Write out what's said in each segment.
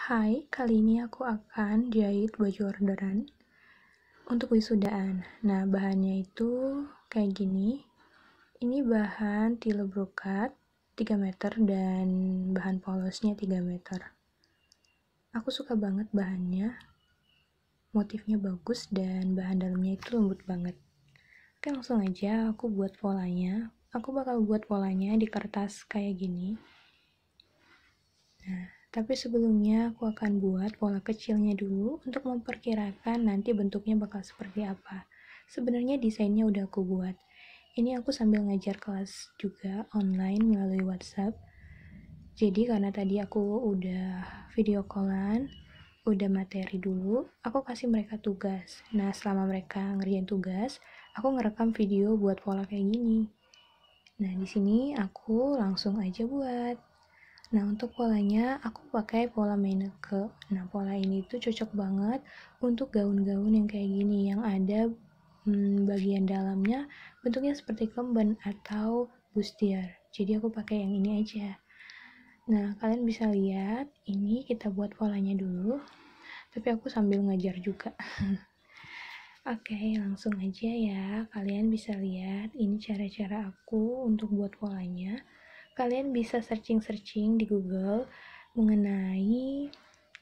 Hai, kali ini aku akan jahit baju orderan untuk wisudaan. Nah, bahannya itu kayak gini. Ini bahan tile brokat 3 meter dan bahan polosnya 3 meter. Aku suka banget bahannya, motifnya bagus dan bahan dalamnya itu lembut banget. Oke, langsung aja aku buat polanya. Aku bakal buat polanya di kertas kayak gini. Nah, tapi sebelumnya aku akan buat pola kecilnya dulu untuk memperkirakan nanti bentuknya bakal seperti apa. Sebenarnya desainnya udah aku buat. Ini aku sambil ngajar kelas juga online melalui WhatsApp. Jadi karena tadi aku udah video callan, udah materi dulu, aku kasih mereka tugas. Nah, selama mereka ngerjain tugas, aku ngerekam video buat pola kayak gini. Nah, di sini aku langsung aja buat. Nah, untuk polanya aku pakai pola Meineke. Nah, pola ini tuh cocok banget untuk gaun-gaun yang kayak gini, yang ada bagian dalamnya bentuknya seperti kemben atau bustier. Jadi aku pakai yang ini aja. Nah, kalian bisa lihat, ini kita buat polanya dulu, tapi aku sambil ngajar juga. Oke, langsung aja ya. Kalian bisa lihat, ini cara-cara aku untuk buat polanya. Kalian bisa searching-searching di Google mengenai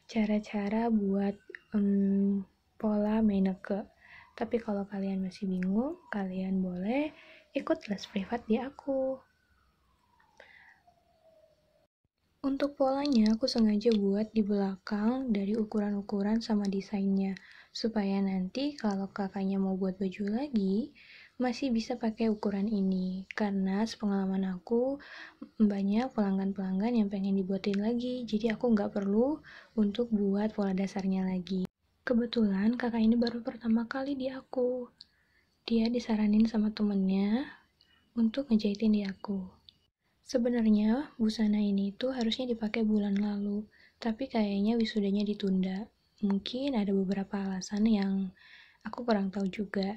cara-cara buat pola Meineke. Tapi kalau kalian masih bingung, kalian boleh ikut les privat di aku. Untuk polanya, aku sengaja buat di belakang dari ukuran-ukuran sama desainnya, supaya nanti kalau kakaknya mau buat baju lagi, masih bisa pakai ukuran ini. Karena sepengalaman aku, banyak pelanggan-pelanggan yang pengen dibuatin lagi, jadi aku nggak perlu untuk buat pola dasarnya lagi. Kebetulan kakak ini baru pertama kali di aku. Dia disaranin sama temennya untuk ngejahitin di aku. Sebenarnya busana ini tuh harusnya dipakai bulan lalu, tapi kayaknya wisudanya ditunda. Mungkin ada beberapa alasan yang aku kurang tahu juga.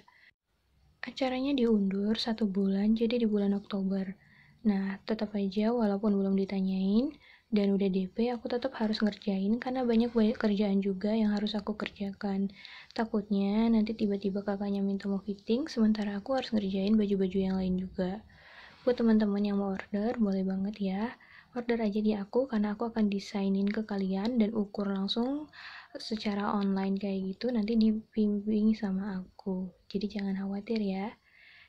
Acaranya diundur 1 bulan, jadi di bulan Oktober. Nah, tetap aja walaupun belum ditanyain dan udah DP, aku tetap harus ngerjain karena banyak kerjaan juga yang harus aku kerjakan. Takutnya nanti tiba-tiba kakaknya minta mau fitting, sementara aku harus ngerjain baju-baju yang lain juga. Buat teman-teman yang mau order, boleh banget ya. Order aja di aku karena aku akan desainin ke kalian dan ukur langsung secara online kayak gitu, nanti dibimbing sama aku. Jadi jangan khawatir ya.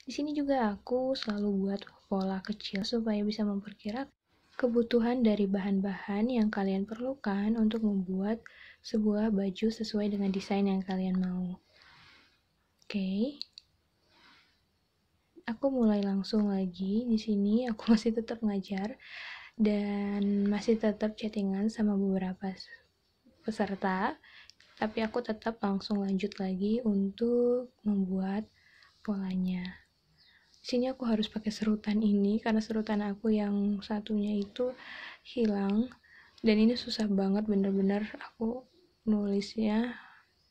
Di sini juga aku selalu buat pola kecil supaya bisa memperkirakan kebutuhan dari bahan-bahan yang kalian perlukan untuk membuat sebuah baju sesuai dengan desain yang kalian mau. Oke. Aku mulai langsung lagi. Di sini aku masih tetap ngajar dan masih tetap chattingan sama beberapa peserta, tapi aku tetap langsung lanjut lagi untuk membuat polanya. Di sini aku harus pakai serutan ini karena serutan aku yang satunya itu hilang dan ini susah banget, bener-bener aku nulisnya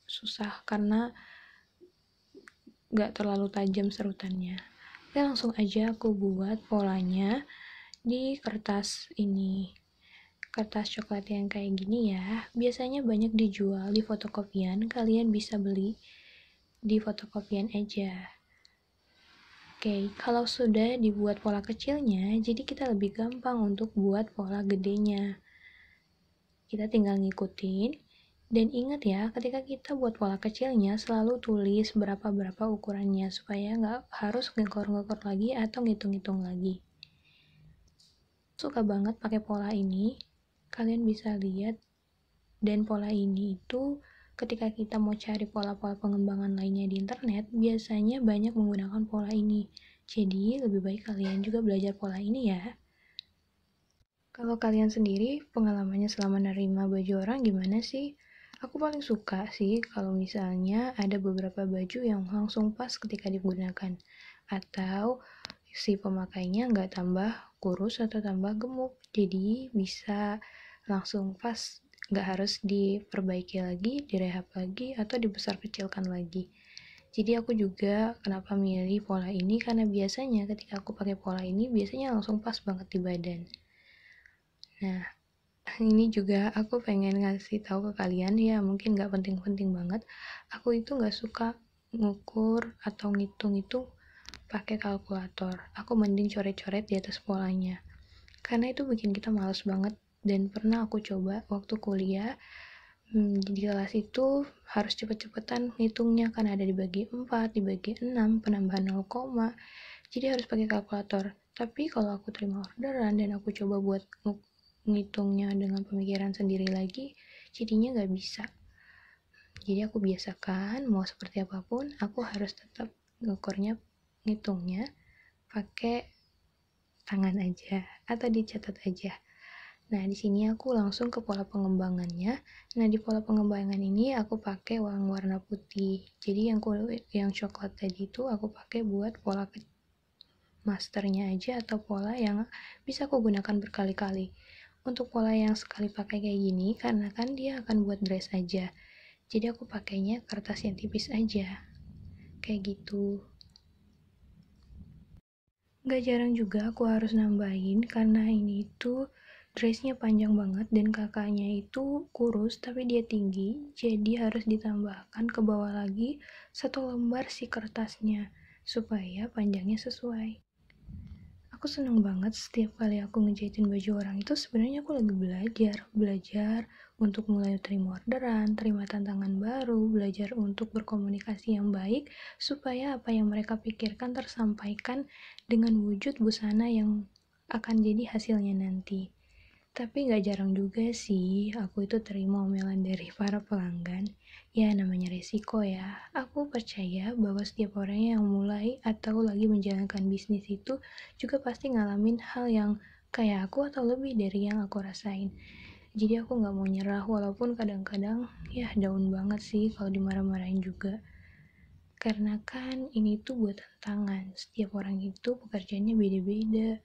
susah karena gak terlalu tajam serutannya. Oke, langsung aja aku buat polanya di kertas ini. Kertas coklat yang kayak gini ya, biasanya banyak dijual di fotokopian, kalian bisa beli di fotokopian aja. Oke, kalau sudah dibuat pola kecilnya, jadi kita lebih gampang untuk buat pola gedenya. Kita tinggal ngikutin, dan ingat ya, ketika kita buat pola kecilnya, selalu tulis berapa-berapa ukurannya, supaya nggak harus ngekor-ngekor lagi atau ngitung-ngitung lagi. Suka banget pakai pola ini, kalian bisa lihat, dan pola ini itu ketika kita mau cari pola-pola pengembangan lainnya di internet, biasanya banyak menggunakan pola ini. Jadi, lebih baik kalian juga belajar pola ini ya. Kalau kalian sendiri, pengalamannya selama nerima baju orang gimana sih? Aku paling suka sih kalau misalnya ada beberapa baju yang langsung pas ketika digunakan. Atau si pemakainya nggak tambah kurus atau tambah gemuk. Jadi bisa langsung pas, nggak harus diperbaiki lagi, direhab lagi, atau dibesar kecilkan lagi. Jadi aku juga kenapa milih pola ini, karena biasanya ketika aku pakai pola ini, biasanya langsung pas banget di badan. Nah, Ini juga aku pengen ngasih tahu ke kalian ya, mungkin nggak penting-penting banget. Aku itu nggak suka ngukur atau ngitung itu pakai kalkulator. Aku mending coret-coret di atas polanya. Karena itu bikin kita males banget. Dan pernah aku coba waktu kuliah, di kelas itu harus cepet-cepetan ngitungnya kan ada dibagi 4, dibagi 6, penambahan 0, jadi harus pakai kalkulator. Tapi kalau aku terima orderan dan aku coba buat ngitungnya dengan pemikiran sendiri lagi, jadinya nggak bisa. Jadi aku biasakan mau seperti apapun, aku harus tetap ngukurnya, ngitungnya pakai tangan aja atau dicatat aja. Nah, di sini aku langsung ke pola pengembangannya. Nah, di pola pengembangan ini aku pakai uang warna putih. Jadi yang coklat tadi itu aku pakai buat pola masternya aja atau pola yang bisa aku gunakan berkali-kali. Untuk pola yang sekali pakai kayak gini, karena kan dia akan buat dress aja. Jadi aku pakainya kertas yang tipis aja. Kayak gitu. Gak jarang juga aku harus nambahin karena ini tuh dressnya panjang banget dan kakaknya itu kurus tapi dia tinggi, jadi harus ditambahkan ke bawah lagi 1 lembar si kertasnya supaya panjangnya sesuai. Aku seneng banget setiap kali aku ngejahitin baju orang itu, sebenarnya aku lagi belajar untuk mulai terima orderan, terima tantangan baru, belajar untuk berkomunikasi yang baik supaya apa yang mereka pikirkan tersampaikan dengan wujud busana yang akan jadi hasilnya nanti. Tapi gak jarang juga sih aku itu terima omelan dari para pelanggan. Ya namanya resiko ya. Aku percaya bahwa setiap orang yang mulai atau lagi menjalankan bisnis itu juga pasti ngalamin hal yang kayak aku atau lebih dari yang aku rasain. Jadi aku gak mau nyerah walaupun kadang-kadang ya down banget sih kalau dimarah-marahin juga. Karena kan ini tuh buat tantangan. Setiap orang itu pekerjaannya beda-beda.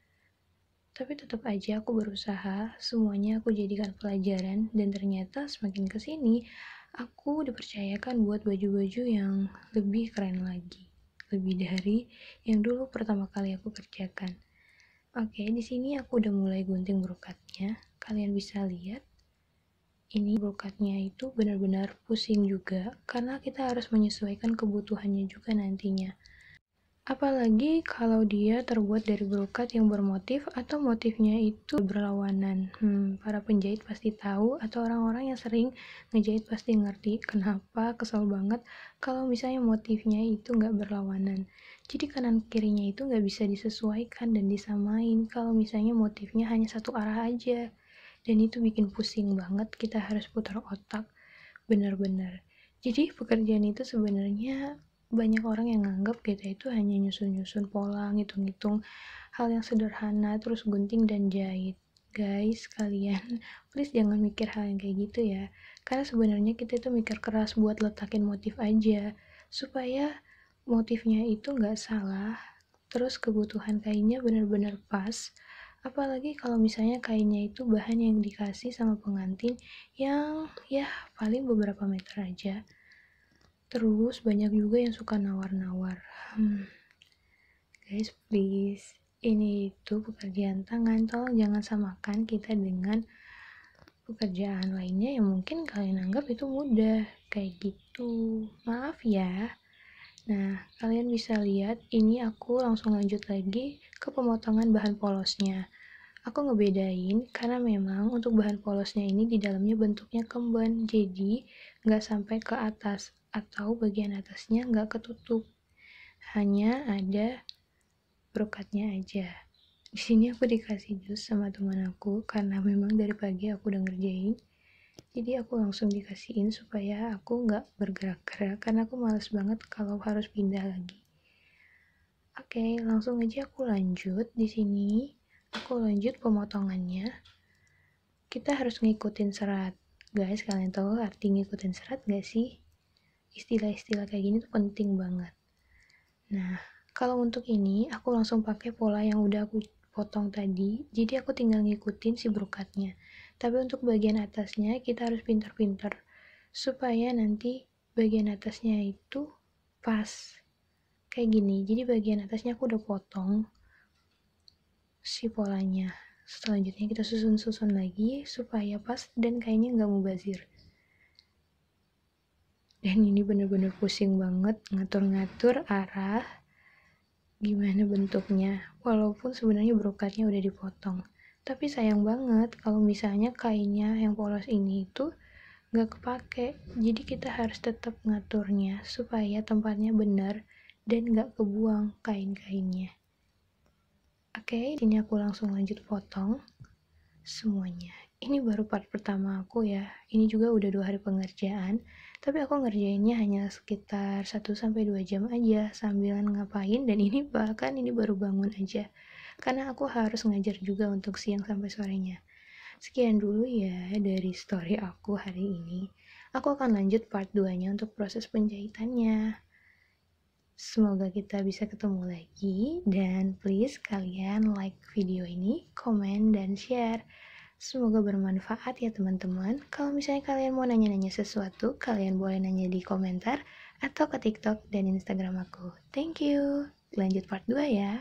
Tapi tetap aja aku berusaha, semuanya aku jadikan pelajaran, dan ternyata semakin kesini, aku dipercayakan buat baju-baju yang lebih keren lagi. Lebih dari yang dulu pertama kali aku kerjakan. Oke, di sini aku udah mulai gunting brokatnya. Kalian bisa lihat, ini brokatnya itu benar-benar pusing juga, karena kita harus menyesuaikan kebutuhannya juga nantinya. Apalagi kalau dia terbuat dari brokat yang bermotif atau motifnya itu berlawanan. Para penjahit pasti tahu atau orang-orang yang sering ngejahit pasti ngerti kenapa kesel banget kalau misalnya motifnya itu nggak berlawanan. Jadi kanan kirinya itu nggak bisa disesuaikan dan disamain kalau misalnya motifnya hanya satu arah aja. Dan itu bikin pusing banget, kita harus putar otak benar-benar. Jadi pekerjaan itu sebenarnya banyak orang yang nganggap kita itu hanya nyusun-nyusun pola, ngitung-ngitung hal yang sederhana, terus gunting dan jahit. Guys, kalian please jangan mikir hal yang kayak gitu ya. Karena sebenarnya kita itu mikir keras buat letakin motif aja, supaya motifnya itu nggak salah, terus kebutuhan kainnya benar-benar pas. Apalagi kalau misalnya kainnya itu bahan yang dikasih sama pengantin yang ya paling beberapa meter aja. Terus banyak juga yang suka nawar-nawar. Guys, please. Ini itu pekerjaan tangan. Tolong jangan samakan kita dengan pekerjaan lainnya yang mungkin kalian anggap itu mudah. Kayak gitu. Maaf ya. Nah, kalian bisa lihat ini aku langsung lanjut lagi ke pemotongan bahan polosnya. Aku ngebedain karena memang untuk bahan polosnya ini di dalamnya bentuknya kemben, jadi nggak sampai ke atas atau bagian atasnya nggak ketutup, hanya ada brokatnya aja. Di sini aku dikasih jus sama teman aku karena memang dari pagi aku udah ngerjain, jadi aku langsung dikasihin supaya aku nggak bergerak-gerak karena aku males banget kalau harus pindah lagi. Oke, langsung aja aku lanjut. Di sini aku lanjut pemotongannya. Kita harus ngikutin serat. Guys, kalian tahu arti ngikutin serat gak sih? Istilah-istilah kayak gini tuh penting banget. Nah, kalau untuk ini aku langsung pakai pola yang udah aku potong tadi, jadi aku tinggal ngikutin si brokatnya. Tapi untuk bagian atasnya kita harus pintar-pintar supaya nanti bagian atasnya itu pas. Kayak gini, jadi bagian atasnya aku udah potong si polanya Selanjutnya kita susun-susun lagi supaya pas dan kayaknya nggak mubazir. Dan ini bener-bener pusing banget ngatur-ngatur arah gimana bentuknya. Walaupun sebenarnya brokatnya udah dipotong. Tapi sayang banget kalau misalnya kainnya yang polos ini itu nggak kepake. Jadi kita harus tetap ngaturnya supaya tempatnya benar dan nggak kebuang kain-kainnya. Oke, ini aku langsung lanjut potong semuanya. Ini baru part pertama aku ya. Ini juga udah 2 hari pengerjaan, tapi aku ngerjainnya hanya sekitar 1-2 jam aja sambilan ngapain, dan ini baru bangun aja. Karena aku harus ngajar juga untuk siang sampai sorenya. Sekian dulu ya dari story aku hari ini. Aku akan lanjut part 2-nya untuk proses penjahitannya. Semoga kita bisa ketemu lagi, dan please kalian like video ini, komen, dan share. Semoga bermanfaat ya teman-teman. Kalau misalnya kalian mau nanya-nanya sesuatu, kalian boleh nanya di komentar atau ke TikTok dan Instagram aku. Thank you. Lanjut part 2 ya.